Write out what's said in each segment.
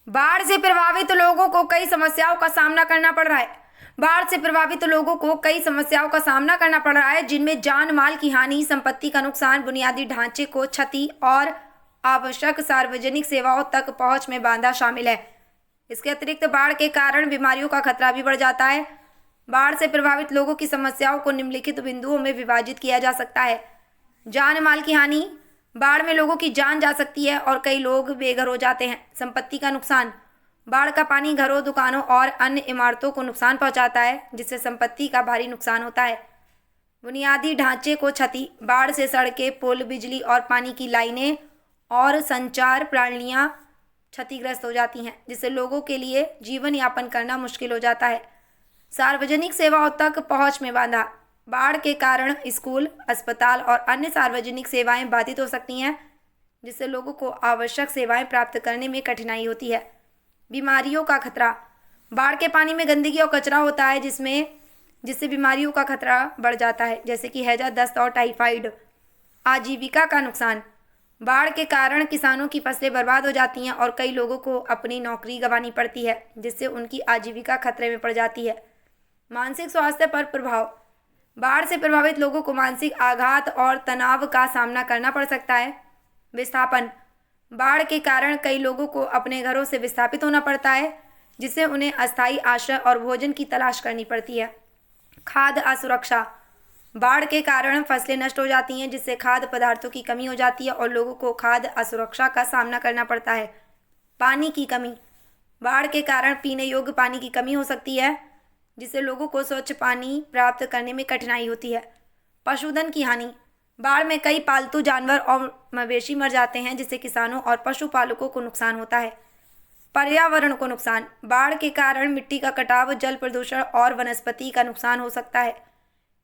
बाढ़ से प्रभावित लोगों को कई समस्याओं का सामना करना पड़ रहा है। बाढ़ से प्रभावित लोगों को कई समस्याओं का सामना करना पड़ रहा है, जिनमें जान माल की हानि, संपत्ति का नुकसान, बुनियादी ढांचे को क्षति और आवश्यक सार्वजनिक सेवाओं तक पहुंच में बाधा शामिल है। इसके अतिरिक्त बाढ़ के कारण बीमारियों का खतरा भी बढ़ जाता है। बाढ़ से प्रभावित लोगों की समस्याओं को निम्नलिखित बिंदुओं में विभाजित किया जा सकता है। जान माल की हानि, बाढ़ में लोगों की जान जा सकती है और कई लोग बेघर हो जाते हैं। संपत्ति का नुकसान, बाढ़ का पानी घरों, दुकानों और अन्य इमारतों को नुकसान पहुंचाता है, जिससे संपत्ति का भारी नुकसान होता है। बुनियादी ढांचे को क्षति, बाढ़ से सड़कें, पुल, बिजली और पानी की लाइनें और संचार प्रणालियां क्षतिग्रस्त हो जाती हैं, जिससे लोगों के लिए जीवन यापन करना मुश्किल हो जाता है। सार्वजनिक सेवाओं तक पहुंच में बाधा, बाढ़ के कारण स्कूल, अस्पताल और अन्य सार्वजनिक सेवाएं बाधित हो सकती हैं, जिससे लोगों को आवश्यक सेवाएं प्राप्त करने में कठिनाई होती है। बीमारियों का खतरा, बाढ़ के पानी में गंदगी और कचरा होता है, जिससे बीमारियों का खतरा बढ़ जाता है, जैसे कि हैजा, दस्त और टाइफाइड। आजीविका का नुकसान, बाढ़ के कारण किसानों की फसलें बर्बाद हो जाती हैं और कई लोगों को अपनी नौकरी गंवानी पड़ती है, जिससे उनकी आजीविका खतरे में पड़ जाती है। मानसिक स्वास्थ्य पर प्रभाव, बाढ़ से प्रभावित लोगों को मानसिक आघात और तनाव का सामना करना पड़ सकता है। विस्थापन, बाढ़ के कारण कई लोगों को अपने घरों से विस्थापित होना पड़ता है, जिससे उन्हें अस्थायी आश्रय और भोजन की तलाश करनी पड़ती है। खाद्य असुरक्षा, बाढ़ के कारण फसलें नष्ट हो जाती हैं, जिससे खाद्य पदार्थों की कमी हो जाती है और लोगों को खाद्य असुरक्षा का सामना करना पड़ता है। पानी की कमी, बाढ़ के कारण पीने योग्य पानी की कमी हो सकती है, जिससे लोगों को स्वच्छ पानी प्राप्त करने में कठिनाई होती है। पशुधन की हानि, बाढ़ में कई पालतू जानवर और मवेशी मर जाते हैं, जिससे किसानों और पशुपालकों को नुकसान होता है। पर्यावरण को नुकसान, बाढ़ के कारण मिट्टी का कटाव, जल प्रदूषण और वनस्पति का नुकसान हो सकता है।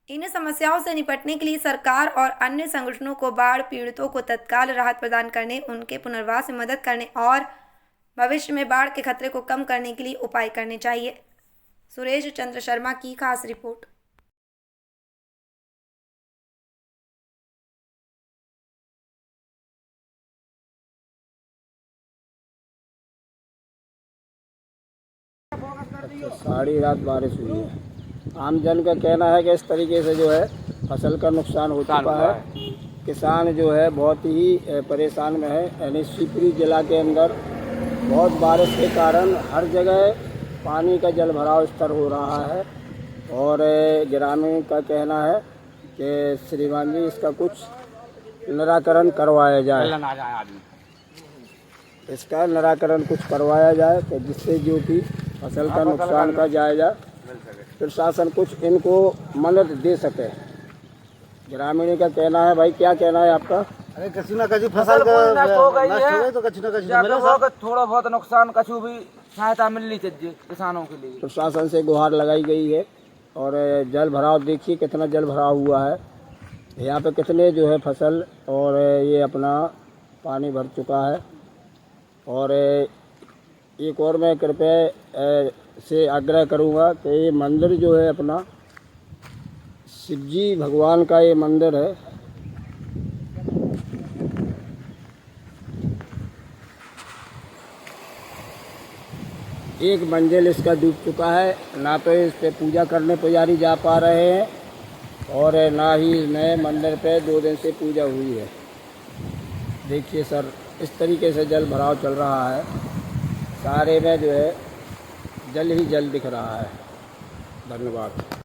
इन समस्याओं से निपटने के लिए सरकार और अन्य संगठनों को बाढ़ पीड़ितों को तत्काल राहत प्रदान करने, उनके पुनर्वास में मदद करने और भविष्य में बाढ़ के खतरे को कम करने के लिए उपाय करने चाहिए। सुरेश चंद्र शर्मा की खास रिपोर्ट। अच्छा, सारी रात बारिश हुई है। आम जन का कहना है कि इस तरीके से जो है फसल का नुकसान हो चुका है। किसान जो है बहुत ही परेशान में है। यानी शिवपुरी जिला के अंदर बहुत बारिश के कारण हर जगह पानी का जल भराव स्तर हो रहा है और ग्रामीण का कहना है कि श्रीमान जी इसका कुछ निराकरण करवाया जाए। इसका निराकरण कुछ करवाया जाए तो जिससे जो कि फसल का नुकसान का जायजा प्रशासन कुछ इनको मदद दे सके। ग्रामीण का कहना है। भाई क्या कहना है आपका? अरे कछु ना कछु फसल नष्ट हो गई है तो कछु ना कछु थोड़ा बहुत नुकसान कछु भी सहायता मिलनी चाहिए किसानों के लिए। प्रशासन से गुहार लगाई गई है और जल भराव देखिए कितना जल भराव हुआ है यहाँ पे, कितने जो है फसल और ये अपना पानी भर चुका है। और एक और मैं कृपया से आग्रह करूँगा कि ये मंदिर जो है अपना शिवजी भगवान का ये मंदिर है। एक मंजिल इसका डूब चुका है, ना तो इस पे पूजा करने पुजारी जा पा रहे हैं और ना ही नए मंदिर पे 2 दिन से पूजा हुई है। देखिए सर, इस तरीके से जल भराव चल रहा है। सारे में जो है जल ही जल दिख रहा है। धन्यवाद।